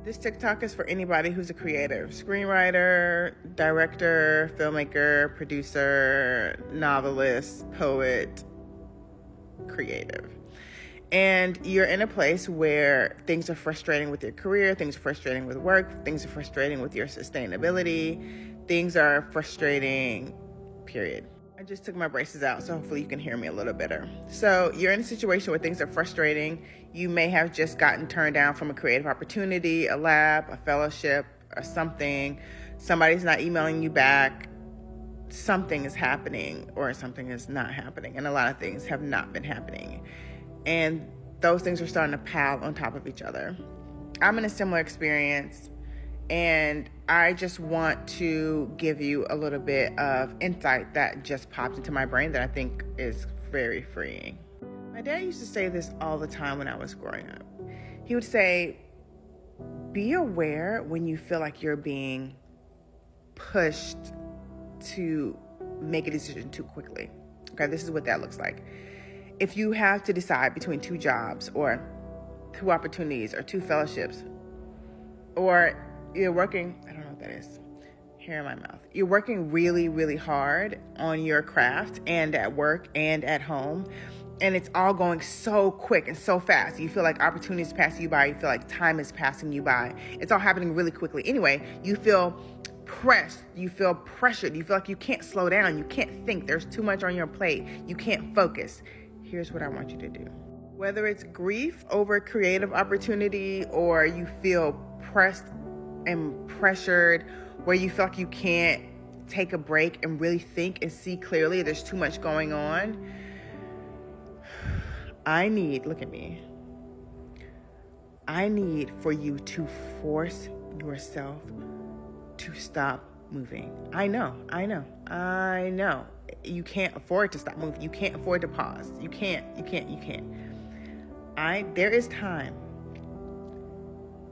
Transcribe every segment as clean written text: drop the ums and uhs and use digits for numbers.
This TikTok is for anybody who's a creative, screenwriter, director, filmmaker, producer, novelist, poet, creative. And you're in a place where things are frustrating with your career, things are frustrating with work, things are frustrating with your sustainability, things are frustrating, period. I just took my braces out, so hopefully you can hear me a little better. So you're in a situation where things are frustrating. You may have just gotten turned down from a creative opportunity, a lab, a fellowship, or something. Somebody's not emailing you back. Something is happening or something is not happening. And a lot of things have not been happening. And those things are starting to pile on top of each other. I'm in a similar experience. And I just want to give you a little bit of insight that just popped into my brain that I think is very freeing. My dad used to say this all the time when I was growing up. He would say, be aware when you feel like you're being pushed to make a decision too quickly. Okay, this is what that looks like. If you have to decide between 2 jobs or 2 opportunities or 2 fellowships, or you're working, I don't know what that is, hair in my mouth. You're working really, really hard on your craft and at work and at home. And it's all going so quick and so fast. You feel like opportunities passing you by. You feel like time is passing you by. It's all happening really quickly. Anyway, you feel pressed. You feel pressured. You feel like you can't slow down. You can't think. There's too much on your plate. You can't focus. Here's what I want you to do. Whether it's grief over creative opportunity or you feel pressed and pressured where you feel like you can't take a break and really think and see clearly, there's too much going on. Look at me. I need for you to force yourself to stop moving. I know. You can't afford to stop moving. You can't afford to pause. You can't. There is time.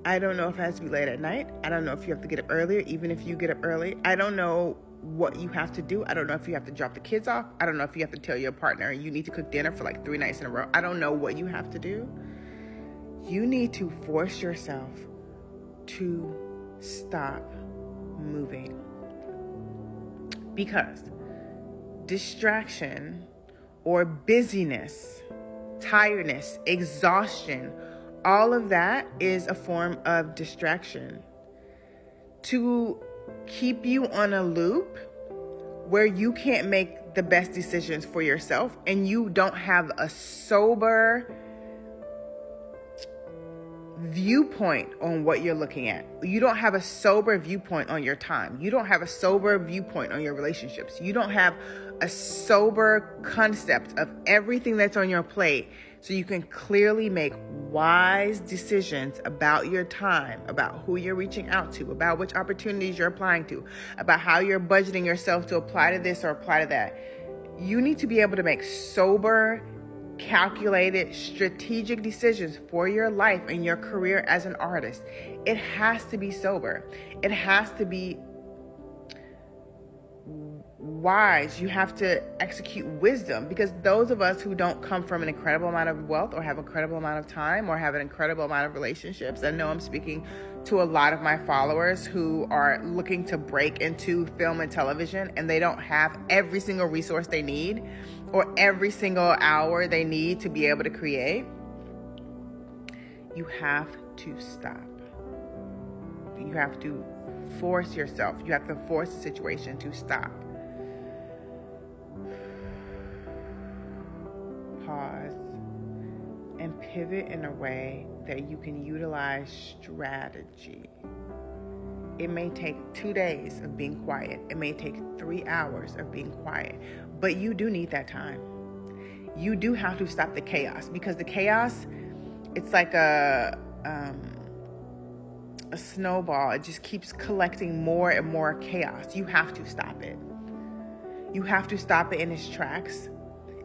I don't know if it has to be late at night. I don't know if you have to get up earlier, even if you get up early. I don't know what you have to do. I don't know if you have to drop the kids off. I don't know if you have to tell your partner you need to cook dinner for like 3 nights in a row. I don't know what you have to do. You need to force yourself to stop moving. Because distraction or busyness, tiredness, exhaustion, all of that is a form of distraction to keep you on a loop where you can't make the best decisions for yourself and you don't have a sober viewpoint on what you're looking at. You don't have a sober viewpoint on your time. You don't have a sober viewpoint on your relationships. You don't have a sober concept of everything that's on your plate so you can clearly make wise decisions about your time, about who you're reaching out to, about which opportunities you're applying to, about how you're budgeting yourself to apply to this or apply to that. You need to be able to make sober, calculated, strategic decisions for your life and your career as an artist. It has to be sober. It has to be wise. You have to execute wisdom, because those of us who don't come from an incredible amount of wealth or have an incredible amount of time or have an incredible amount of relationships, I know I'm speaking to a lot of my followers who are looking to break into film and television and they don't have every single resource they need or every single hour they need to be able to create. You have to stop. You have to force yourself. You have to force the situation to stop. Pause and pivot in a way that you can utilize strategy. It may take 2 days of being quiet. It may take 3 hours of being quiet, but you do need that time. You do have to stop the chaos, because the chaos, it's like a snowball. It just keeps collecting more and more chaos. You have to stop it. You have to stop it in its tracks,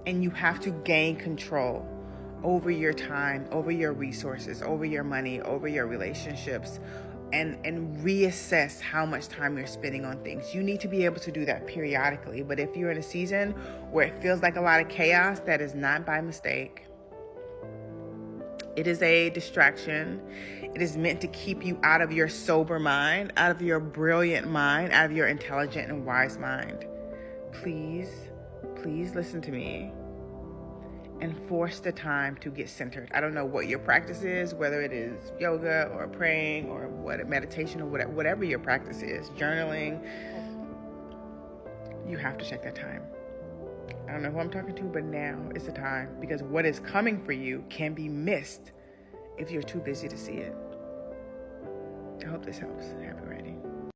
and you have to gain control over your time, over your resources, over your money, over your relationships, and reassess how much time you're spending on things. You need to be able to do that periodically. But if you're in a season where it feels like a lot of chaos, that is not by mistake. It is a distraction. It is meant to keep you out of your sober mind, out of your brilliant mind, out of your intelligent and wise mind. Please listen to me and force the time to get centered. I don't know what your practice is, whether it is yoga or praying or meditation or whatever your practice is, journaling. You have to take that time. I don't know who I'm talking to, but now is the time, because what is coming for you can be missed if you're too busy to see it. I hope this helps. Happy writing.